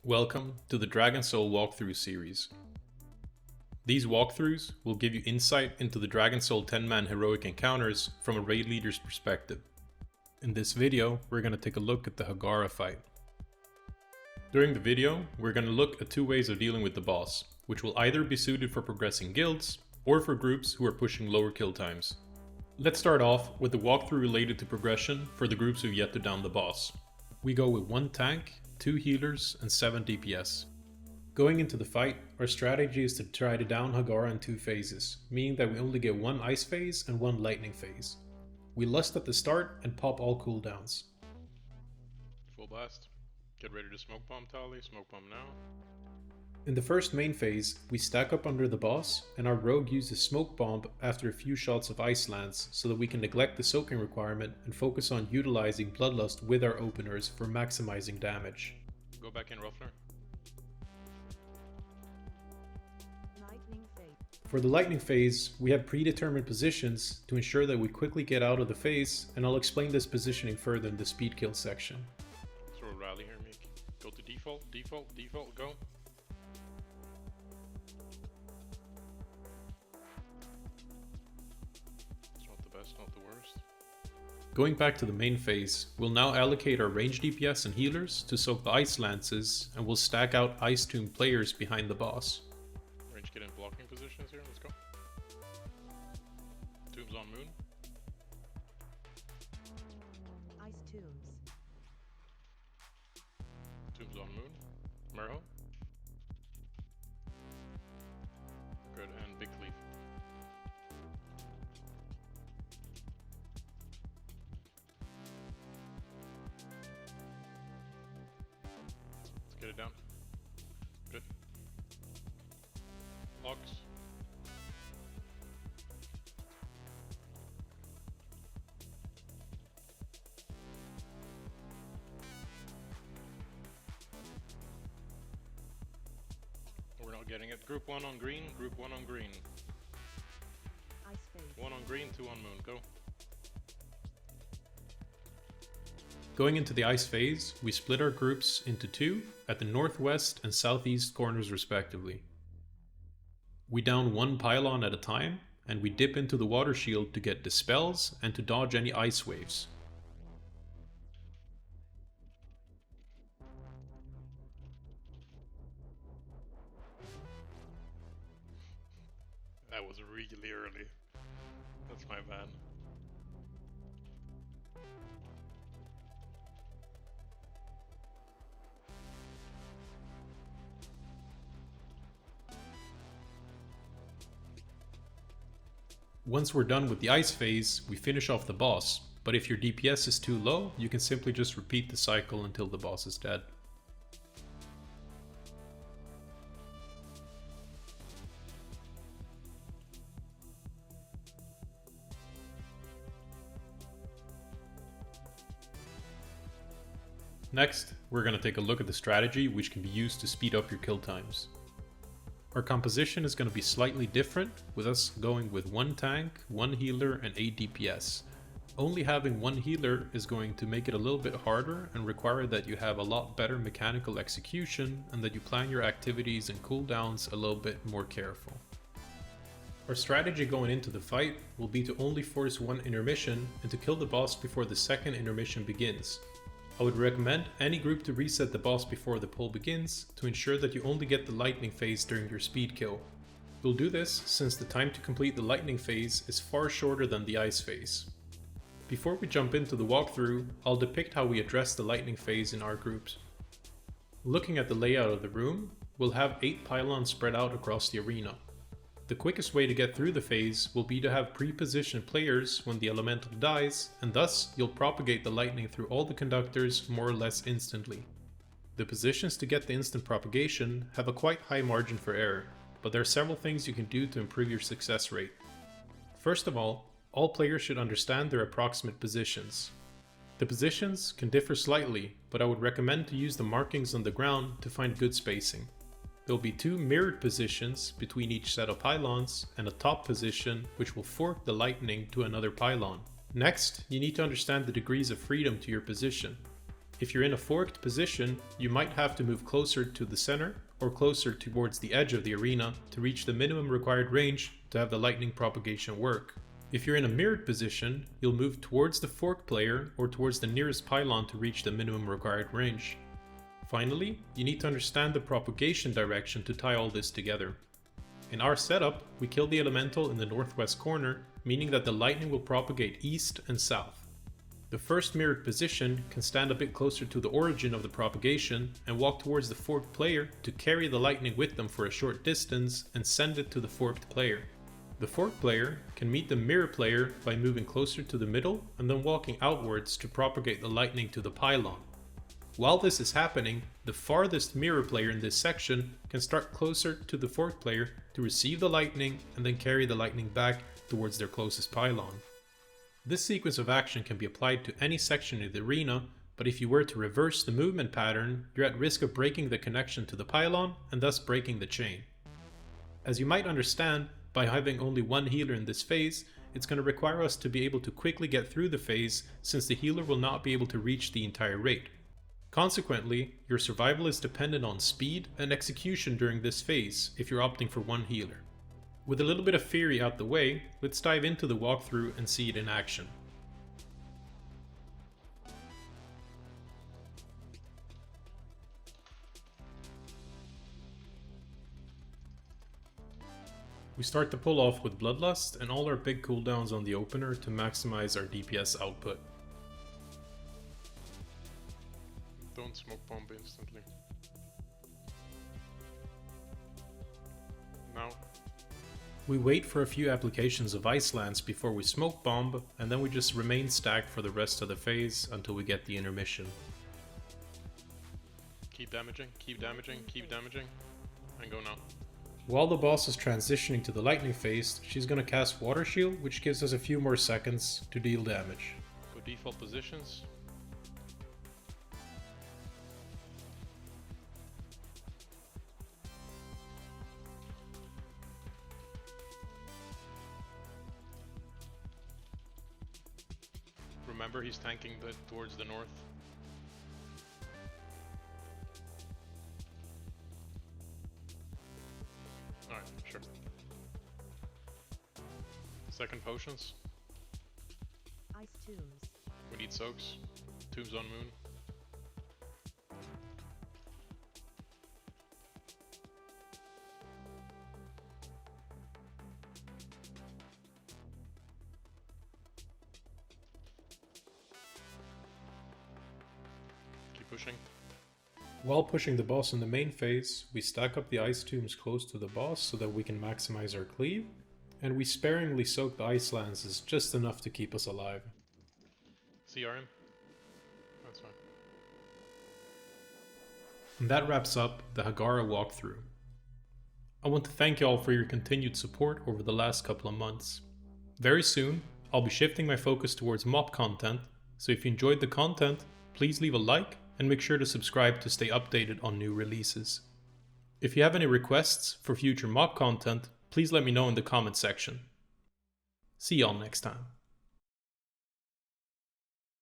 Welcome to the Dragon Soul walkthrough series. These walkthroughs will give you insight into the Dragon Soul 10-man heroic encounters from a raid leader's perspective. In this video, we're going to take a look at the Hagara fight. During the video, we're going to look at two ways of dealing with the boss, which will either be suited for progressing guilds or for groups who are pushing lower kill times. Let's start off with the walkthrough related to progression for the groups who've yet to down the boss. We go with 1 tank, 2 healers, and 7 DPS. Going into the fight, our strategy is to try to down Hagara in 2 phases, meaning that we only get 1 ice phase and 1 lightning phase. We lust at the start and pop all cooldowns. Full blast. Get ready to smoke bomb Tali, smoke bomb now. In the first main phase, we stack up under the boss, and our rogue uses smoke bomb after a few shots of ice lance so that we can neglect the soaking requirement and focus on utilizing Bloodlust with our openers for maximizing damage. Go back in, Ruffler. For the lightning phase, we have predetermined positions to ensure that we quickly get out of the phase, and I'll explain this positioning further in the speed kill section. Throw a rally here, Meek. Go to default, default, go. It's not the best, not the worst. Going back to the main phase, we'll now allocate our range DPS and healers to soak the ice lances, and we'll stack out ice tomb players behind the boss. Range get in blocking positions here, let's go. Tombs on moon. Ice tombs. Tombs on moon. Merho. Good, and big cleave. Let's get it down. Good. Locks. We're not getting it. Group 1 on green, group 1 on green. Ice phase. 1 on green, 2 on moon. Go. Going into the ice phase, we split our groups into 2 at the northwest and southeast corners respectively. We down 1 pylon at a time, and we dip into the water shield to get dispels and to dodge any ice waves. That was really early. That's my bad. Once we're done with the ice phase, we finish off the boss, but if your DPS is too low, you can simply just repeat the cycle until the boss is dead. Next, we're going to take a look at the strategy which can be used to speed up your kill times. Our composition is going to be slightly different, with us going with 1 tank, 1 healer, and 8 DPS. Only having 1 healer is going to make it a little bit harder and require that you have a lot better mechanical execution and that you plan your activities and cooldowns a little bit more careful. Our strategy going into the fight will be to only force 1 intermission and to kill the boss before the second intermission begins. I would recommend any group to reset the boss before the pull begins to ensure that you only get the lightning phase during your speed kill. We'll do this since the time to complete the lightning phase is far shorter than the ice phase. Before we jump into the walkthrough, I'll depict how we address the lightning phase in our groups. Looking at the layout of the room, we'll have 8 pylons spread out across the arena. The quickest way to get through the phase will be to have pre-positioned players when the elemental dies, and thus you'll propagate the lightning through all the conductors more or less instantly. The positions to get the instant propagation have a quite high margin for error, but there are several things you can do to improve your success rate. First of all players should understand their approximate positions. The positions can differ slightly, but I would recommend to use the markings on the ground to find good spacing. There will be 2 mirrored positions between each set of pylons and a top position which will fork the lightning to another pylon. Next, you need to understand the degrees of freedom to your position. If you're in a forked position, you might have to move closer to the center or closer towards the edge of the arena to reach the minimum required range to have the lightning propagation work. If you're in a mirrored position, you'll move towards the fork player or towards the nearest pylon to reach the minimum required range. Finally, you need to understand the propagation direction to tie all this together. In our setup, we kill the elemental in the northwest corner, meaning that the lightning will propagate east and south. The first mirrored position can stand a bit closer to the origin of the propagation and walk towards the forked player to carry the lightning with them for a short distance and send it to the forked player. The forked player can meet the mirror player by moving closer to the middle and then walking outwards to propagate the lightning to the pylon. While this is happening, the farthest mirror player in this section can start closer to the forked player to receive the lightning and then carry the lightning back towards their closest pylon. This sequence of action can be applied to any section in the arena, but if you were to reverse the movement pattern, you're at risk of breaking the connection to the pylon and thus breaking the chain. As you might understand, by having only one healer in this phase, it's going to require us to be able to quickly get through the phase since the healer will not be able to reach the entire rate. Consequently, your survival is dependent on speed and execution during this phase if you're opting for one healer. With a little bit of theory out the way, let's dive into the walkthrough and see it in action. We start the pull off with Bloodlust and all our big cooldowns on the opener to maximize our DPS output. Don't smoke bomb instantly. Now. We wait for a few applications of Ice Lance before we smoke bomb, and then we just remain stacked for the rest of the phase until we get the intermission. Keep damaging, keep damaging, keep damaging, and go now. While the boss is transitioning to the lightning phase, she's gonna cast Water Shield, which gives us a few more seconds to deal damage. Go default positions. Remember, he's tanking towards the north. Alright, sure. Second potions. Ice tombs. We need soaks. Tombs on moon. Keep pushing. While pushing the boss in the main phase, we stack up the ice tombs close to the boss so that we can maximize our cleave, and we sparingly soak the ice lances just enough to keep us alive. CRM? That's fine. And that wraps up the Hagara walkthrough. I want to thank you all for your continued support over the last couple of months. Very soon, I'll be shifting my focus towards mob content, so if you enjoyed the content, please leave a like and make sure to subscribe to stay updated on new releases. If you have any requests for future mob content, please let me know in the comment section. See y'all next time.